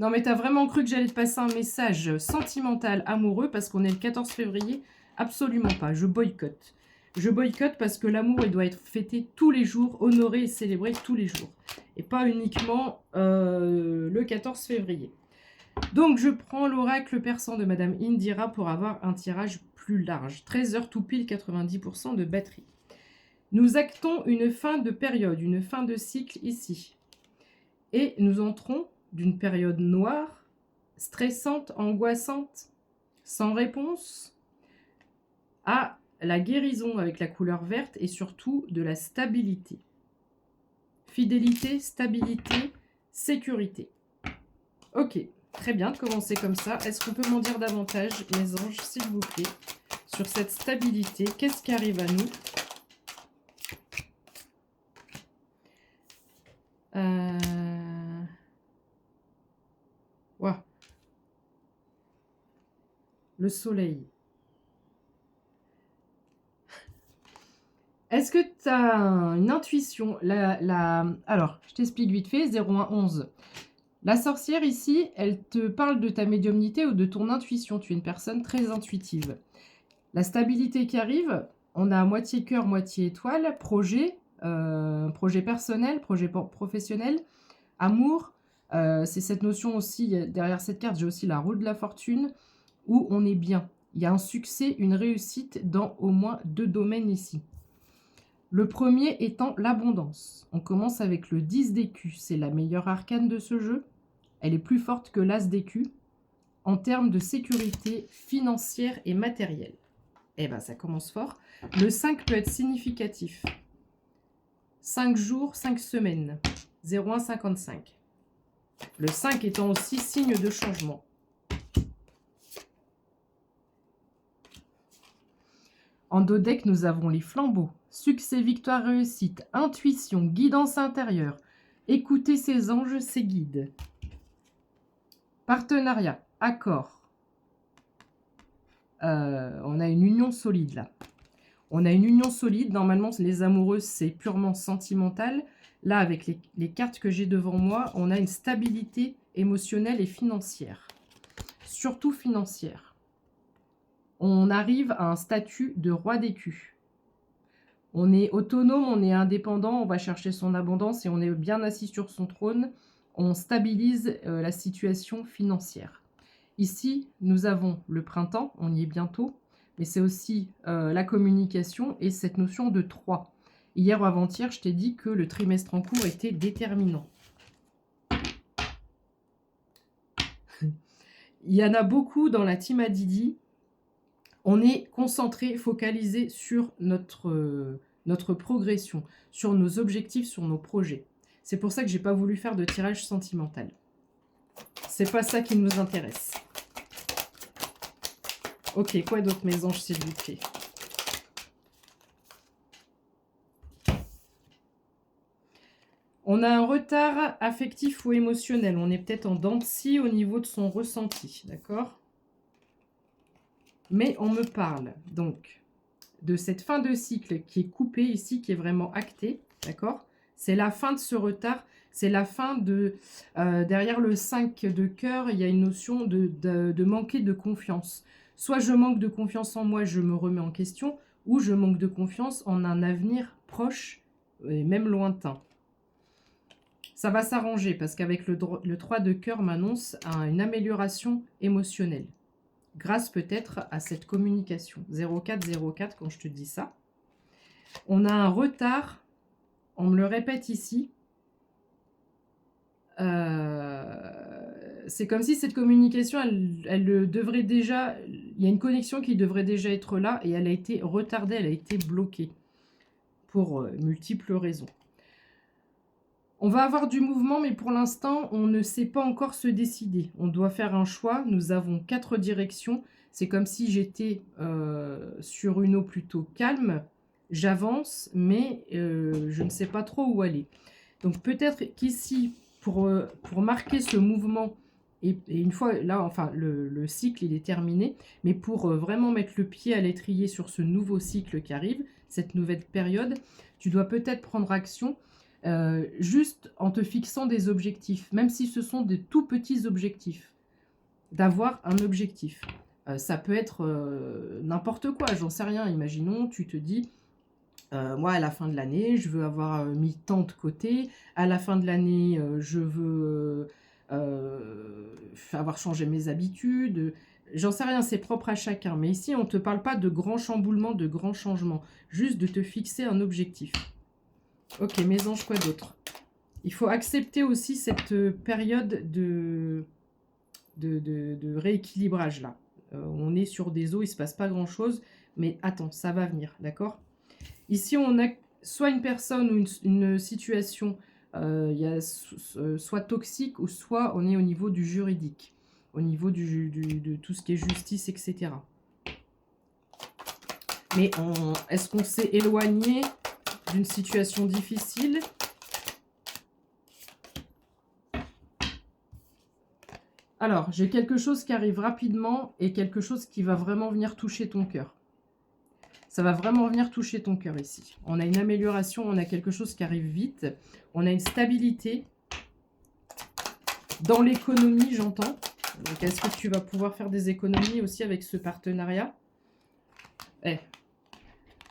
Non, mais t'as vraiment cru que j'allais te passer un message sentimental, amoureux, parce qu'on est le 14 février? Absolument pas, je boycotte. Je boycotte parce que l'amour, il doit être fêté tous les jours, honoré et célébré tous les jours. Et pas uniquement le 14 février. Donc, je prends l'oracle persan de Madame Indira pour avoir un tirage plus large. 13 heures tout pile, 90% de batterie. Nous actons une fin de période, une fin de cycle ici. Et nous entrons d'une période noire, stressante, angoissante, sans réponse, à la guérison avec la couleur verte et surtout de la stabilité. Fidélité, stabilité, sécurité. Ok, très bien de commencer comme ça. Est-ce qu'on peut m'en dire davantage, mes anges, s'il vous plaît, sur cette stabilité? Qu'est-ce qui arrive à nous? Wow. Le soleil. Est-ce que tu as une intuition? Alors, je t'explique vite fait, 0111. La sorcière ici, elle te parle de ta médiumnité ou de ton intuition. Tu es une personne très intuitive. La stabilité qui arrive, on a moitié cœur, moitié étoile, projet personnel, projet professionnel, amour. C'est cette notion aussi, derrière cette carte, j'ai aussi la roue de la fortune, où on est bien. Il y a un succès, une réussite dans au moins 2 domaines ici. Le premier étant l'abondance. On commence avec le 10 d'écus. C'est la meilleure arcane de ce jeu. Elle est plus forte que l'as d'écus en termes de sécurité financière et matérielle. Eh bien, ça commence fort. Le 5 peut être significatif. 5 jours, 5 semaines. 0155. Le 5 étant aussi signe de changement. En dos deck, nous avons les flambeaux. Succès, victoire, réussite, intuition, guidance intérieure. Écoutez ses anges, ses guides. Partenariat, accord. On a une union solide là. On a une union solide. Normalement, les amoureux, c'est purement sentimental. Là, avec les cartes que j'ai devant moi, on a une stabilité émotionnelle et financière. Surtout financière. On arrive à un statut de roi d'écus. On est autonome, on est indépendant, on va chercher son abondance et on est bien assis sur son trône. On stabilise la situation financière. Ici, nous avons le printemps, on y est bientôt, mais c'est aussi la communication et cette notion de 3. Hier ou avant-hier, je t'ai dit que le trimestre en cours était déterminant. Il y en a beaucoup dans la team Adidi. On est concentré, focalisé sur notre progression, sur nos objectifs, sur nos projets. C'est pour ça que j'ai pas voulu faire de tirage sentimental. C'est pas ça qui nous intéresse. Ok, quoi d'autre, mes anges, s'il vous plaît? On a un retard affectif ou émotionnel. On est peut-être en dents de scie au niveau de son ressenti, d'accord? Mais on me parle donc de cette fin de cycle qui est coupée ici, qui est vraiment actée, d'accord? C'est la fin de ce retard, c'est la fin de... derrière le 5 de cœur, il y a une notion de manquer de confiance. Soit je manque de confiance en moi, je me remets en question, ou je manque de confiance en un avenir proche et même lointain. Ça va s'arranger parce qu'avec le 3 de cœur m'annonce une amélioration émotionnelle. Grâce peut-être à cette communication. 0404 quand je te dis ça. On a un retard, on me le répète ici. C'est comme si cette communication, elle devrait déjà... Il y a une connexion qui devrait déjà être là et elle a été retardée, elle a été bloquée pour multiples raisons. On va avoir du mouvement, mais pour l'instant, on ne sait pas encore se décider. On doit faire un choix. Nous avons 4 directions. C'est comme si j'étais sur une eau plutôt calme. J'avance, mais je ne sais pas trop où aller. Donc peut-être qu'ici, pour marquer ce mouvement, et une fois, là, enfin, le cycle, il est terminé, mais pour vraiment mettre le pied à l'étrier sur ce nouveau cycle qui arrive, cette nouvelle période, tu dois peut-être prendre action juste en te fixant des objectifs, même si ce sont des tout petits objectifs, d'avoir un objectif. Ça peut être n'importe quoi, j'en sais rien. Imaginons, tu te dis, moi, à la fin de l'année, je veux avoir mis tant de côté. À la fin de l'année, je veux avoir changé mes habitudes. J'en sais rien, c'est propre à chacun. Mais ici, on ne te parle pas de grands chamboulements, de grands changements. Juste de te fixer un objectif. Ok, mes anges, quoi d'autre? Il faut accepter aussi cette période de rééquilibrage là. On est sur des eaux, il ne se passe pas grand-chose. Mais attends, ça va venir, d'accord? Ici, on a soit une personne ou une situation soit toxique, ou soit on est au niveau du juridique, au niveau de tout ce qui est justice, etc. Mais est-ce qu'on s'est éloigné d'une situation difficile? Alors, j'ai quelque chose qui arrive rapidement et quelque chose qui va vraiment venir toucher ton cœur. Ça va vraiment venir toucher ton cœur ici. On a une amélioration, on a quelque chose qui arrive vite. On a une stabilité. Dans l'économie, j'entends. Donc, est-ce que tu vas pouvoir faire des économies aussi avec ce partenariat?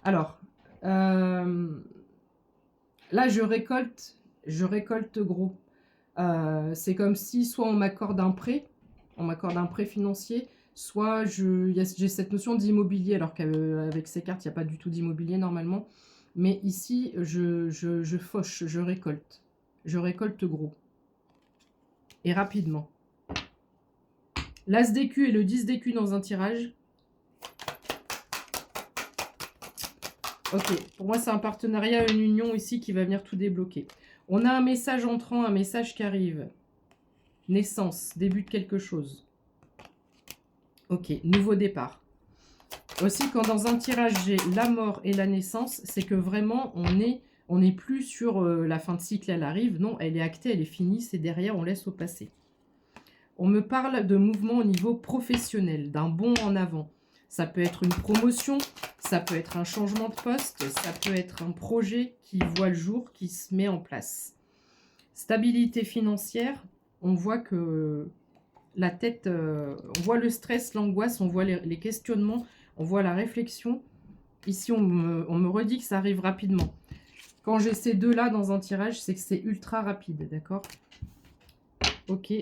Alors, là, je récolte gros. C'est comme si soit on m'accorde un prêt financier, soit j'ai cette notion d'immobilier, alors qu'avec ces cartes, il n'y a pas du tout d'immobilier normalement. Mais ici, je fauche, je récolte. Je récolte gros. Et rapidement. L'As d'écu et le 10 d'écu dans un tirage. Ok, pour moi, c'est un partenariat, une union ici qui va venir tout débloquer. On a un message entrant, un message qui arrive. Naissance, début de quelque chose. Ok, nouveau départ. Aussi, quand dans un tirage, j'ai la mort et la naissance, c'est que vraiment, on n'est plus sur la fin de cycle, elle arrive. Non, elle est actée, elle est finie, c'est derrière, on laisse au passé. On me parle de mouvement au niveau professionnel, d'un bond en avant. Ça peut être une promotion, ça peut être un changement de poste, ça peut être un projet qui voit le jour, qui se met en place. Stabilité financière, on voit que la tête, on voit le stress, l'angoisse, on voit les questionnements, on voit la réflexion. Ici, on me redit que ça arrive rapidement. Quand j'ai ces deux-là dans un tirage, c'est que c'est ultra rapide, d'accord? Ok.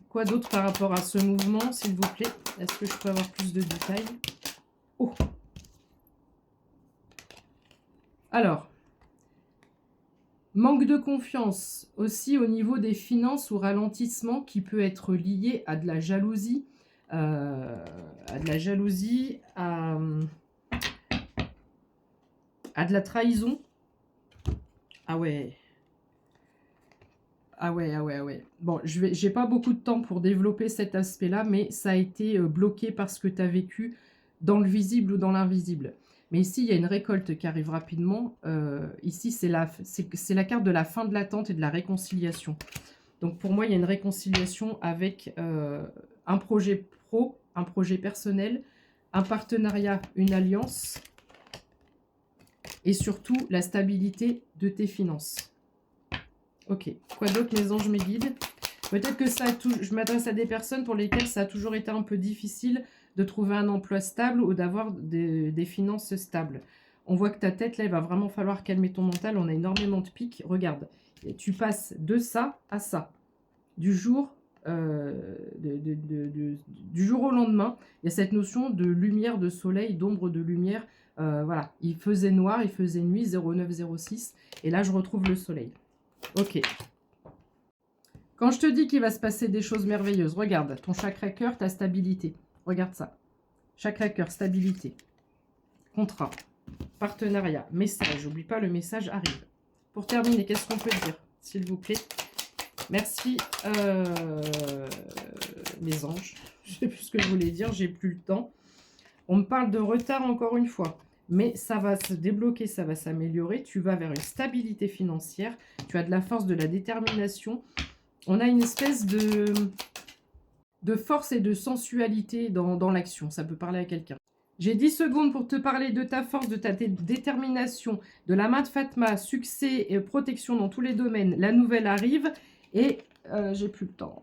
Quoi d'autre par rapport à ce mouvement, s'il vous plaît? Est-ce que je peux avoir plus de détails? Oh. Alors, manque de confiance aussi au niveau des finances ou ralentissement qui peut être lié à de la jalousie, à de la trahison. Ah ouais. Ah ouais, ah ouais, ah ouais. Bon, j'ai pas beaucoup de temps pour développer cet aspect-là, mais ça a été bloqué parce que tu as vécu dans le visible ou dans l'invisible. Mais ici, il y a une récolte qui arrive rapidement. Ici, c'est la carte de la fin de l'attente et de la réconciliation. Donc pour moi, il y a une réconciliation avec un projet pro, un projet personnel, un partenariat, une alliance et surtout la stabilité de tes finances. Ok, quoi d'autre mes anges, mes guides? Peut-être que je m'adresse à des personnes pour lesquelles ça a toujours été un peu difficile de trouver un emploi stable ou d'avoir des finances stables. On voit que ta tête, là, il va vraiment falloir calmer ton mental. On a énormément de pics. Regarde, tu passes de ça à ça. Du jour, du jour au lendemain, il y a cette notion de lumière, de soleil, d'ombre, de lumière. Voilà, il faisait noir, il faisait nuit, 0906. Et là, je retrouve le soleil. Ok. Quand je te dis qu'il va se passer des choses merveilleuses, regarde, ton chakra cœur, ta stabilité. Regarde ça. Chakra cœur, stabilité. Contrat. Partenariat. Message. N'oublie pas, le message arrive. Pour terminer, qu'est-ce qu'on peut dire, s'il vous plaît? Merci, les anges. Je ne sais plus ce que je voulais dire, j'ai plus le temps. On me parle de retard encore une fois. Mais ça va se débloquer, ça va s'améliorer. Tu vas vers une stabilité financière. Tu as de la force, de la détermination. On a une espèce de force et de sensualité dans l'action. Ça peut parler à quelqu'un. J'ai 10 secondes pour te parler de ta force, de ta détermination, de la main de Fatma, succès et protection dans tous les domaines. La nouvelle arrive et j'ai plus le temps.